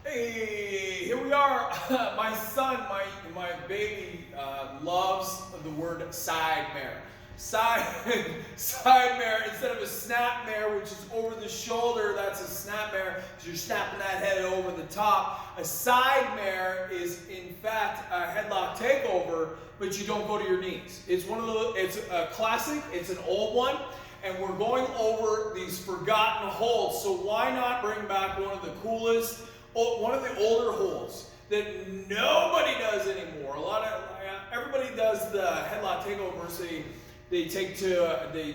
Hey, here we are. My son, my baby, loves the word SideMare. SideMare instead of a snapmare, which is over the shoulder. That's a snapmare because you're snapping that head over the top. A SideMare is in fact a headlock takeover, but you don't go to your knees. It's one of the. It's a classic. It's an old one. And we're going over these forgotten holds. So why not bring back one of the coolest, one of the older holds that nobody does anymore? Everybody does the headlock takeovers. They take to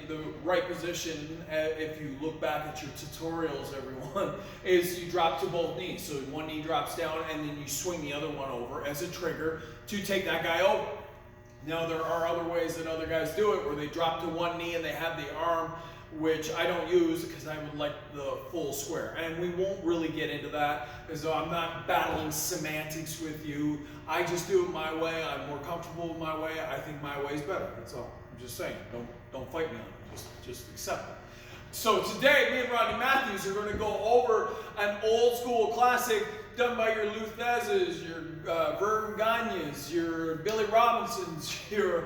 the right position. If you look back at your tutorials, everyone, is you drop to both knees. So one knee drops down and then you swing the other one over as a trigger to take that guy over. Now, there are other ways that other guys do it where they drop to one knee and they have the arm, which I don't use because I would like the full square. And we won't really get into that because I'm not battling semantics with you. I just do it my way. I'm more comfortable with my way. I think my way is better. That's all. I'm just saying. Don't fight me on it. Just accept it. So today, me and Rodney Matthews are going to go over an old school classic done by your Luthezes, your Vern Gagnes, your Billy Robinsons, your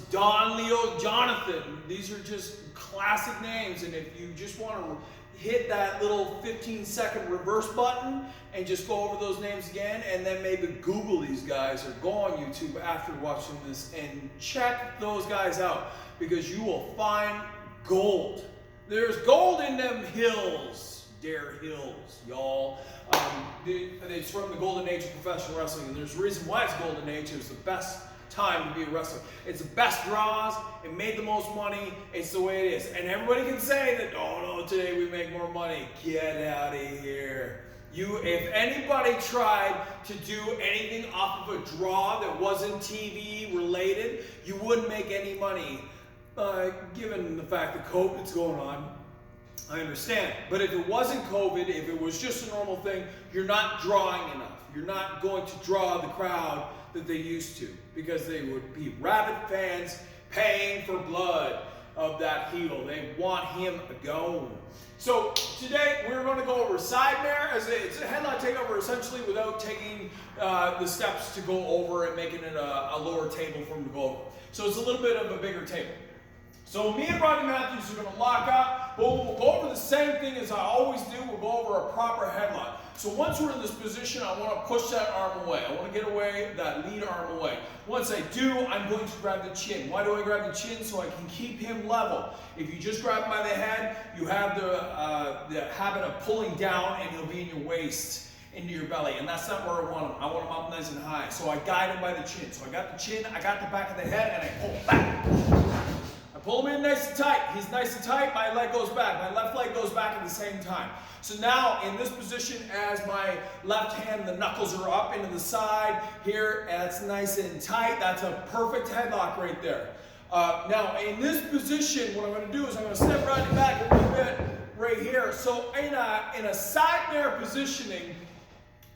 Don Leo Jonathan. These are just classic names, and if you just want to hit that little 15-second reverse button and just go over those names again, and then maybe Google these guys or go on YouTube after watching this and check those guys out because you will find gold. There's gold in them hills, Dare Hills, y'all. It's from the golden age of professional wrestling, and there's a reason why it's golden age. It was the best time to be a wrestler. It's the best draws. It made the most money. It's the way it is. And everybody can say that, oh no, today we make more money. Get out of here. If anybody tried to do anything off of a draw that wasn't TV related, you wouldn't make any money. Given the fact that COVID's going on, I understand. But if it wasn't COVID, if it was just a normal thing, you're not drawing enough. You're not going to draw the crowd that they used to because they would be rabid fans paying for blood of that heel. They want him gone. So today we're going to go over SideMare. It's a headlock takeover essentially without taking the steps to go over and making it a lower table for him to go over. So it's a little bit of a bigger table. So me and Rodney Matthews are going to lock up, but we'll go over the same thing as I always do. We'll go over a proper headlock. So once we're in this position, I want to push that arm away. I want to get away, that lead arm away. Once I do, I'm going to grab the chin. Why do I grab the chin? So I can keep him level. If you just grab him by the head, you have the habit of pulling down and he'll be in your waist, into your belly, and that's not where I want him. I want him up nice and high. So I guide him by the chin. So I got the chin, I got the back of the head, and I pull back. Pull him in nice and tight. He's nice and tight. My leg goes back. My left leg goes back at the same time. So now in this position, as my left hand, the knuckles are up into the side here, and it's nice and tight. That's a perfect headlock right there. Now in this position, what I'm going to do is I'm going to step right back a little bit right here. So in a SideMare positioning,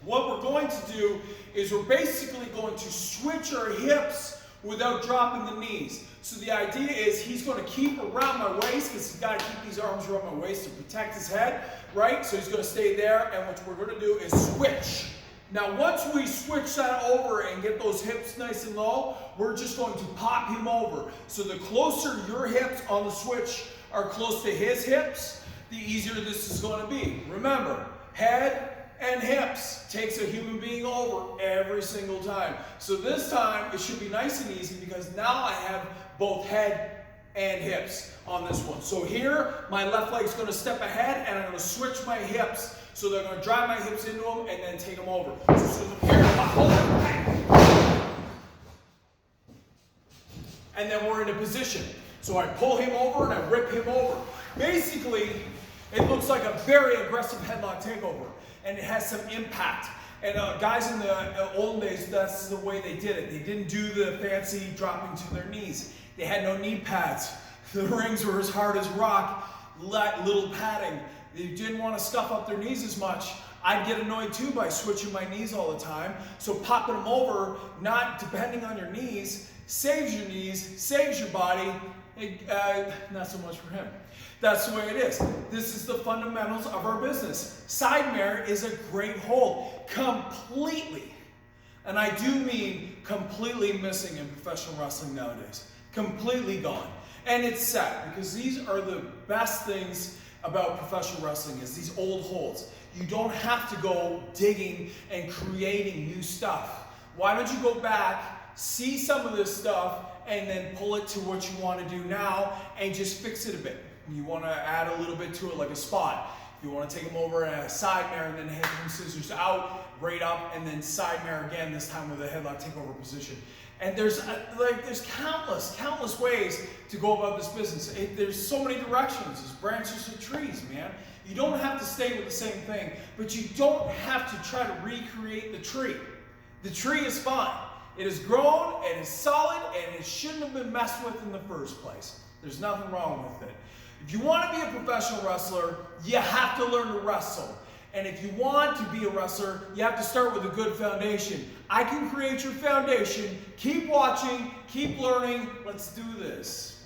what we're going to do is we're basically going to switch our hips without dropping the knees. So the idea is he's going to keep around my waist because he's got to keep these arms around my waist to protect his head, right? So he's going to stay there, and what we're going to do is switch. Now once we switch that over and get those hips nice and low, we're just going to pop him over. So the closer your hips on the switch are close to his hips, the easier this is going to be. Remember, head and hips takes a human being over every single time. So this time it should be nice and easy because now I have both head and hips on this one. So here my left leg's going to step ahead and I'm going to switch my hips. So they're going to drive my hips into them and then take them over. So here, hold it. And then we're in a position. So I pull him over and I rip him over. Basically, it looks like a very aggressive headlock takeover. And it has some impact. And guys in the old days, that's the way they did it. They didn't do the fancy dropping to their knees. They had no knee pads. The rings were as hard as rock, little padding. They didn't want to scuff up their knees as much. I'd get annoyed too by switching my knees all the time. So popping them over, not depending on your knees, saves your knees, saves your body. Not so much for him. That's the way it is. This is the fundamentals of our business. SideMare is a great hold. Completely, and I do mean completely missing in professional wrestling nowadays. Completely gone. And it's sad because these are the best things about professional wrestling is these old holds. You don't have to go digging and creating new stuff. Why don't you go back, see some of this stuff, and then pull it to what you want to do now and just fix it a bit. You want to add a little bit to it like a spot. If you want to take them over and a SideMare and then head and scissors out, right up, and then SideMare again, this time with a headlock takeover position. And there's countless ways to go about this business. There's so many directions. There's branches of trees, man. You don't have to stay with the same thing, but you don't have to try to recreate the tree. The tree is fine. It has grown, it is solid, and it shouldn't have been messed with in the first place. There's nothing wrong with it. If you want to be a professional wrestler, you have to learn to wrestle. And if you want to be a wrestler, you have to start with a good foundation. I can create your foundation. Keep watching, keep learning. Let's do this.